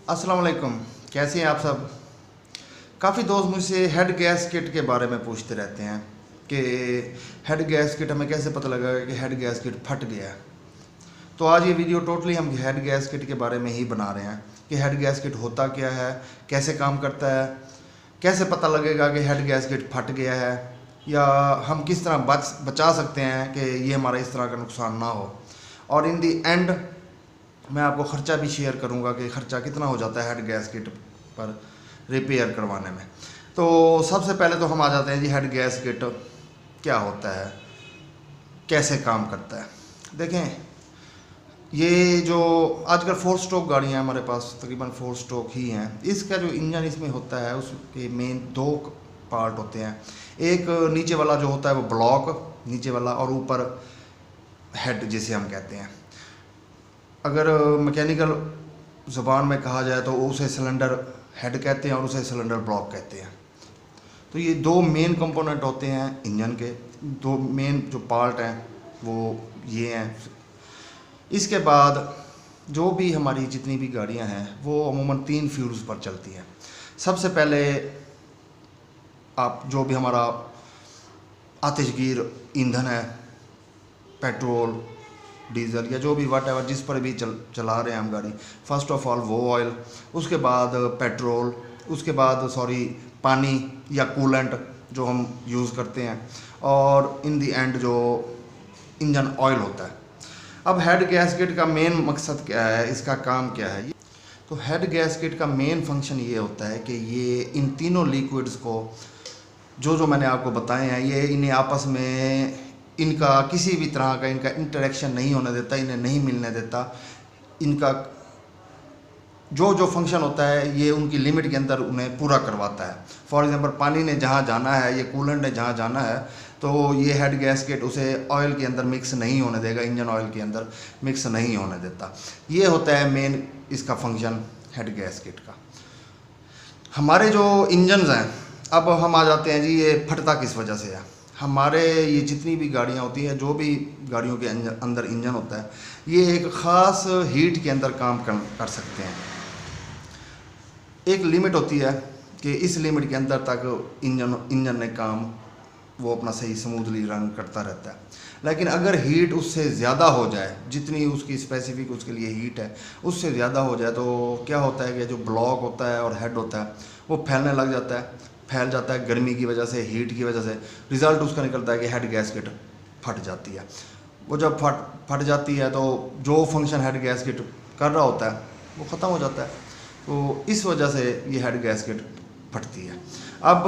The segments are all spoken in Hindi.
अस्सलाम वालेकुम। कैसे हैं आप सब? काफ़ी दोस्त मुझसे हेड गैस्केट के बारे में पूछते रहते हैं कि हेड गैस्केट हमें कैसे पता लगेगा कि हेड गैस्केट फट गया है। तो आज ये वीडियो टोटली हम हेड गैस्केट के बारे में ही बना रहे हैं कि हेड गैस्केट होता क्या है, कैसे काम करता है, कैसे पता लगेगा कि हेड गैस्केट फट गया है, या हम किस तरह बचा सकते हैं कि ये हमारा इस तरह का नुकसान ना हो। और इन दी एंड मैं आपको ख़र्चा भी शेयर करूंगा कि ख़र्चा कितना हो जाता है हेड गैस्केट पर रिपेयर करवाने में। तो सबसे पहले तो हम आ जाते हैं जी, हेड गैस्केट क्या होता है, कैसे काम करता है। देखें, ये जो आजकल 4 स्ट्रोक गाड़ियाँ हैं हमारे पास, तकरीबन 4 स्ट्रोक ही हैं। इसका जो इंजन इसमें होता है उसके मेन 2 पार्ट होते हैं। एक नीचे वाला जो होता है वो ब्लॉक नीचे वाला, और ऊपर हेड जिसे हम कहते हैं। अगर मैकेनिकल ज़ुबान में कहा जाए तो उसे सिलेंडर हेड कहते हैं और उसे सिलेंडर ब्लॉक कहते हैं। तो ये 2 मेन कंपोनेंट होते हैं इंजन के। 2 मेन जो पार्ट हैं वो ये हैं। इसके बाद जो भी हमारी जितनी भी गाड़ियां हैं वो अमूमन 3 फ्यूल्स पर चलती हैं। सबसे पहले आप जो भी हमारा आतिशगीर ईंधन है, पेट्रोल, डीजल या जो भी वट एवर जिस पर भी चला रहे हैं हम गाड़ी, फर्स्ट ऑफ ऑल वो ऑयल, उसके बाद पेट्रोल, उसके बाद पानी या कूलेंट जो हम यूज़ करते हैं, और इन दी एंड जो इंजन ऑयल होता है। अब हेड गैस्केट का मेन मकसद क्या है, इसका काम क्या है? तो हेड गैस्केट का मेन फंक्शन ये होता है कि ये इन तीनों लिक्विड्स को जो मैंने आपको बताए हैं, ये इन्हें आपस में इनका किसी भी तरह का इनका इंटरेक्शन नहीं होने देता, इन्हें नहीं मिलने देता। इनका जो फंक्शन होता है ये उनकी लिमिट के अंदर उन्हें पूरा करवाता है। फॉर एग्जांपल, पानी ने जहाँ जाना है, ये कूलेंट ने जहाँ जाना है, तो ये हेड गैस्केट उसे ऑयल के अंदर मिक्स नहीं होने देगा, इंजन ऑयल के अंदर मिक्स नहीं होने देता। ये होता है मेन इसका फंक्शन हेड गैस्केट का। हमारे जो इंजन्स हैं, अब हम आ जाते हैं जी, ये फटता किस वजह से है। हमारे ये जितनी भी गाड़ियाँ होती हैं, जो भी गाड़ियों के अंदर इंजन होता है, ये एक ख़ास हीट के अंदर काम कर सकते हैं। एक लिमिट होती है कि इस लिमिट के अंदर तक इंजन ने काम वो अपना सही स्मूथली रन करता रहता है। लेकिन अगर हीट उससे ज़्यादा हो जाए, जितनी उसकी स्पेसिफिक उसके लिए हीट है उससे ज़्यादा हो जाए, तो क्या होता है कि जो ब्लॉक होता है और हेड होता है वो फैलने लग जाता है, फैल जाता है गर्मी की वजह से, हीट की वजह से। रिज़ल्ट उसका निकलता है कि हेड गैस्केट फट जाती है। वो जब फट जाती है तो जो फंक्शन हेड गैस्केट कर रहा होता है वो ख़त्म हो जाता है। तो इस वजह से ये हेड गैस्केट फटती है। अब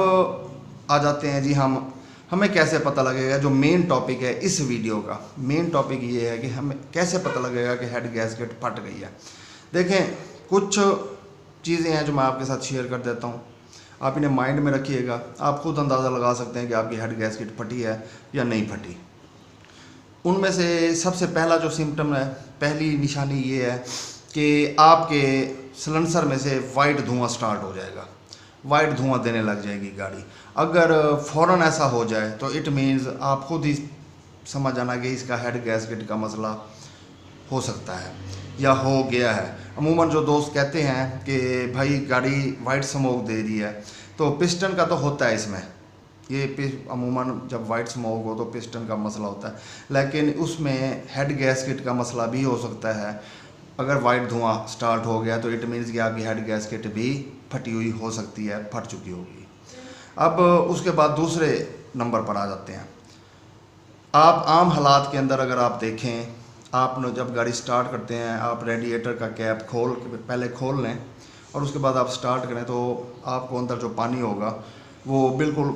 आ जाते हैं जी, हमें कैसे पता लगेगा। जो मेन टॉपिक है इस वीडियो का, मेन टॉपिक ये है कि हमें कैसे पता लगेगा कि हेड गैस्केट फट गई है। देखें, कुछ चीज़ें हैं जो मैं आपके साथ शेयर कर देता हूँ, आप इन्हें माइंड में रखिएगा। आप खुद अंदाज़ा लगा सकते हैं कि आपकी हेड गैस्केट फटी है या नहीं फटी। उनमें से सबसे पहला जो सिम्टम है, पहली निशानी ये है कि आपके सिलेंसर में से वाइट धुआं स्टार्ट हो जाएगा, वाइट धुआं देने लग जाएगी गाड़ी। अगर फ़ौरन ऐसा हो जाए तो इट मीन्स आप खुद ही समझ जाना कि इसका हेड गैस्केट का मसला हो सकता है या हो गया है। अमूमन जो दोस्त कहते हैं कि भाई गाड़ी वाइट स्मोक दे रही है, तो पिस्टन का तो होता है इसमें। ये अमूमन जब वाइट स्मोक हो तो पिस्टन का मसला होता है, लेकिन उसमें हेड गैस्केट का मसला भी हो सकता है। अगर वाइट धुआं स्टार्ट हो गया तो इट मीन्स कि आपकी हेड गैस्केट भी फटी हुई हो सकती है, फट चुकी होगी। अब उसके बाद दूसरे नंबर पर आ जाते हैं। आप आम हालात के अंदर अगर आप देखें, आप जब गाड़ी स्टार्ट करते हैं, आप रेडिएटर का कैप पहले खोल लें और उसके बाद आप स्टार्ट करें, तो आपको अंदर जो पानी होगा वो बिल्कुल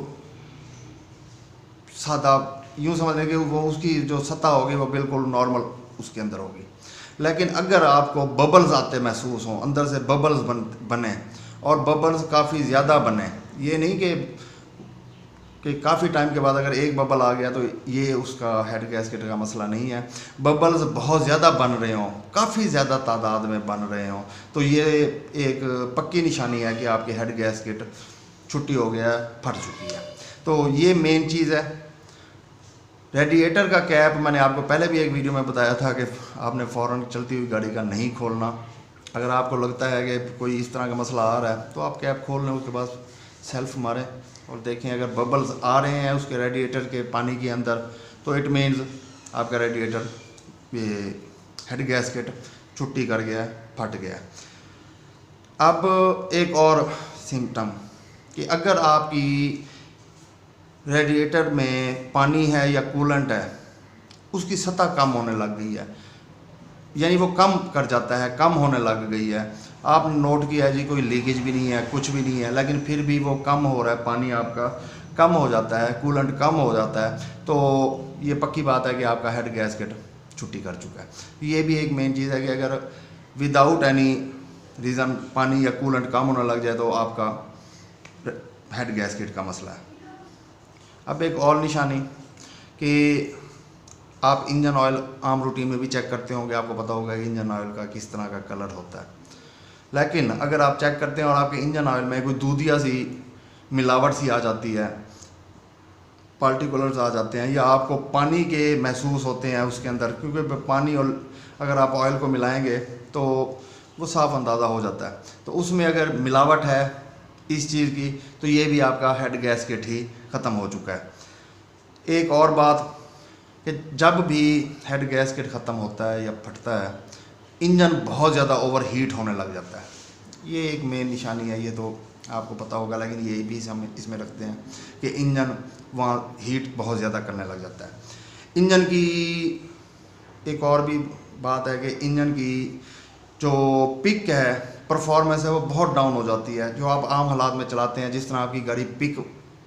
सादा, यूँ समझ लें कि वो उसकी जो सतह होगी वो बिल्कुल नॉर्मल उसके अंदर होगी। लेकिन अगर आपको बबल्स आते महसूस हों, अंदर से बबल्स बने, और बबल्स काफ़ी ज़्यादा बने, ये नहीं कि काफ़ी टाइम के बाद अगर एक बबल आ गया तो ये उसका हेड गैस्केट का मसला नहीं है। बबल्स बहुत ज़्यादा बन रहे हों, काफ़ी ज़्यादा तादाद में बन रहे हों, तो ये एक पक्की निशानी है कि आपकी हेड गैस्केट छुट्टी हो गया, फट चुकी है। तो ये मेन चीज़ है। रेडिएटर का कैप मैंने आपको पहले भी एक वीडियो में बताया था कि आपने फ़ौरन चलती हुई गाड़ी का नहीं खोलना, अगर आपको लगता है कि कोई इस तरह का मसला आ रहा है तो आप कैप खोल लें, उसके बाद सेल्फ मारें और देखें अगर बबल्स आ रहे हैं उसके रेडिएटर के पानी के अंदर तो इट मीन्स आपका रेडिएटर ये हेड गैस्केट छुट्टी कर गया है, फट गया है। अब एक और सिम्टम कि अगर आपकी रेडिएटर में पानी है या कूलेंट है उसकी सतह कम होने लग गई है, यानी वो कम कर जाता है, कम होने लग गई है। आपने नोट किया है जी कोई लीकेज भी नहीं है, कुछ भी नहीं है, लेकिन फिर भी वो कम हो रहा है, पानी आपका कम हो जाता है, कूलेंट कम हो जाता है, तो ये पक्की बात है कि आपका हेड गैस्केट छुट्टी कर चुका है। ये भी एक मेन चीज़ है कि अगर विदाउट एनी रीज़न पानी या कूलेंट कम होने लग जाए तो आपका हेड गैस्केट का मसला है। अब एक और निशानी कि आप इंजन ऑयल आम रूटीन में भी चेक करते होंगे, आपको पता होगा कि इंजन ऑयल का किस तरह का कलर होता है, लेकिन अगर आप चेक करते हैं और आपके इंजन ऑयल में कोई दूधिया सी मिलावट सी आ जाती है, पार्टिकुलर्स आ जाते हैं, या आपको पानी के महसूस होते हैं उसके अंदर, क्योंकि पानी और अगर आप ऑयल को मिलाएंगे तो वो साफ़ अंदाज़ा हो जाता है, तो उसमें अगर मिलावट है इस चीज़ की तो ये भी आपका हेड गैस्केट ही ख़त्म हो चुका है। एक और बात कि जब भी हेड गैस्केट ख़त्म होता है या फटता है, इंजन बहुत ज़्यादा ओवर हीट होने लग जाता है। ये एक मेन निशानी है, ये तो आपको पता होगा, लेकिन ये भी हम इसमें रखते हैं कि इंजन वहाँ हीट बहुत ज़्यादा करने लग जाता है। इंजन की एक और भी बात है कि इंजन की जो पिक है, परफॉर्मेंस है, वो बहुत डाउन हो जाती है। जो आप आम हालात में चलाते हैं, जिस तरह आपकी गाड़ी पिक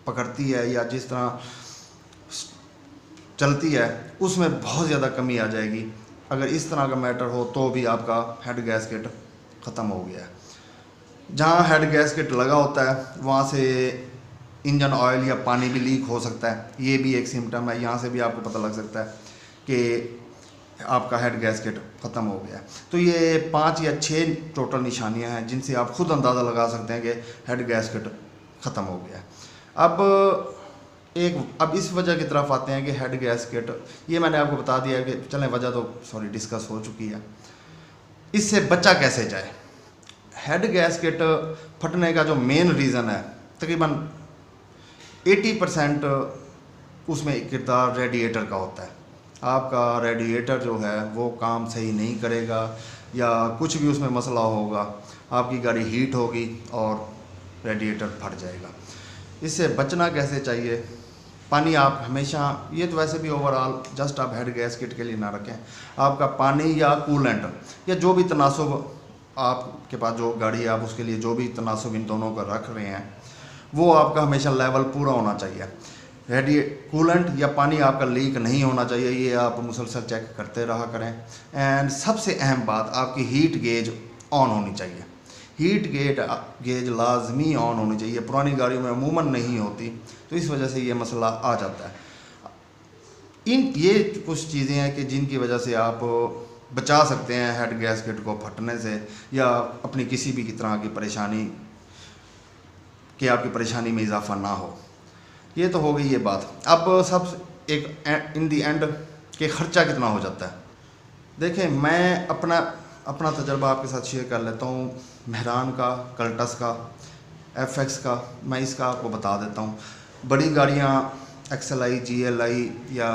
पकड़ती है या जिस तरह चलती है, उसमें बहुत ज़्यादा कमी आ जाएगी। अगर इस तरह का मैटर हो तो भी आपका हेड गैस्केट ख़त्म हो गया है। जहाँ हेड गैस्केट लगा होता है वहाँ से इंजन ऑयल या पानी भी लीक हो सकता है, ये भी एक सिम्टम है। यहाँ से भी आपको पता लग सकता है कि आपका हेड गैस्केट ख़त्म हो गया। तो ये 5 या 6 टोटल निशानियाँ हैं जिनसे आप खुद अंदाज़ा लगा सकते हैं कि हेड गैस्केट ख़त्म हो गया। अब इस वजह की तरफ आते हैं कि हेड गैस्केट, ये मैंने आपको बता दिया कि चलें वजह तो डिस्कस हो चुकी है, इससे बचा कैसे जाए। हेड गैस्केट फटने का जो मेन रीज़न है, तकरीबन 80% उसमें किरदार रेडिएटर का होता है। आपका रेडिएटर जो है वो काम सही नहीं करेगा या कुछ भी उसमें मसला होगा, आपकी गाड़ी हीट होगी और रेडिएटर फट जाएगा। इससे बचना कैसे चाहिए? पानी आप हमेशा, ये तो वैसे भी ओवरऑल जस्ट आप हेड गैस्केट के लिए ना रखें, आपका पानी या कूलेंट या जो भी तनासुब आपके पास जो गाड़ी है आप उसके लिए जो भी तनासुब इन दोनों का रख रहे हैं वो आपका हमेशा लेवल पूरा होना चाहिए। कूलेंट या पानी आपका लीक नहीं होना चाहिए, ये आप मुसलसल चेक करते रहा करें। एंड सबसे अहम बात, आपकी हीट गेज ऑन होनी चाहिए। हीट गेज लाजमी ऑन होनी चाहिए, पुरानी गाड़ियों में अमूमन नहीं होती, तो इस वजह से ये मसला आ जाता है। ये कुछ चीज़ें हैं कि जिनकी वजह से आप बचा सकते हैं हेड गैस्केट को फटने से या अपनी किसी भी तरह की परेशानी कि आपकी परेशानी में इजाफा ना हो। ये तो हो गई ये बात। अब सब एक इन दी एंड के ख़र्चा कितना हो जाता है। देखें, मैं अपना तजर्बा आपके साथ शेयर कर लेता हूँ। मेहरान का, कल्टस का, FX का, मैं इसका आपको बता देता हूँ। बड़ी गाड़ियाँ XLI, GLI या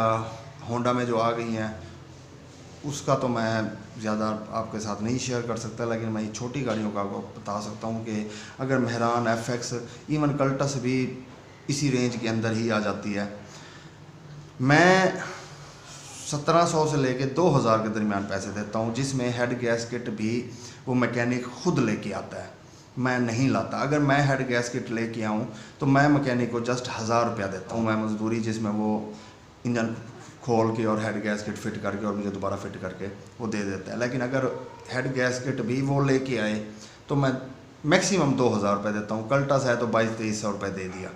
होंडा में जो आ गई हैं उसका तो मैं ज़्यादा आपके साथ नहीं शेयर कर सकता, लेकिन मैं छोटी गाड़ियों का आपको बता सकता हूँ कि अगर मेहरान, FX, इवन कल्टस भी इसी रेंज के अंदर ही आ जाती है। मैं 1700 से लेके 2000 के दरमियान पैसे देता हूँ, जिसमें हेड गैस्केट भी वो मैकेनिक ख़ुद लेके आता है, मैं नहीं लाता। अगर मैं हेड गैस्केट लेके आऊँ तो मैं मैकेनिक को जस्ट 1000 रुपया देता हूँ मैं मजदूरी, जिसमें वो इंजन खोल के और हेड गैस्केट फिट करके और मुझे दोबारा फिट करके वो दे देता है। लेकिन अगर हेड गैस्केट भी वो लेके आए तो मैं मैक्सिमम 2000 रुपये देता हूँ। कल्टस है तो 2200-2300 रुपये दे दिया।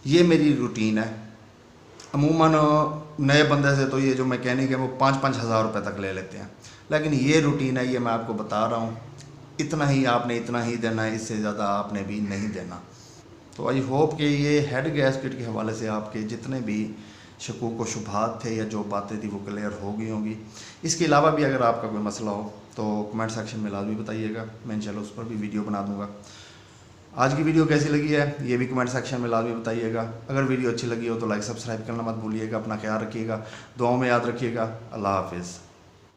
ये मेरी रूटीन है। अमूमन नए बंदे से तो ये जो मैकेनिक है वो 5-5 हज़ार रुपये तक ले लेते हैं, लेकिन ये रूटीन है, ये मैं आपको बता रहा हूँ। इतना ही आपने इतना ही देना है, इससे ज़्यादा आपने भी नहीं देना। तो आई होप कि ये हेड गैस्केट के हवाले से आपके जितने भी शकूक व शुबहात थे या जो बातें थी वो क्लियर हो गई होंगी। इसके अलावा भी अगर आपका कोई मसला हो तो कमेंट सेक्शन में लाजमी बताइएगा, मैं इंशाल्लाह उस पर भी वीडियो बना दूँगा। आज की वीडियो कैसी लगी है ये भी कमेंट सेक्शन में लाजमी बताइएगा। अगर वीडियो अच्छी लगी हो तो लाइक सब्सक्राइब करना मत भूलिएगा। अपना ख्याल रखिएगा, दुआओं में याद रखिएगा। अल्लाह हाफिज़।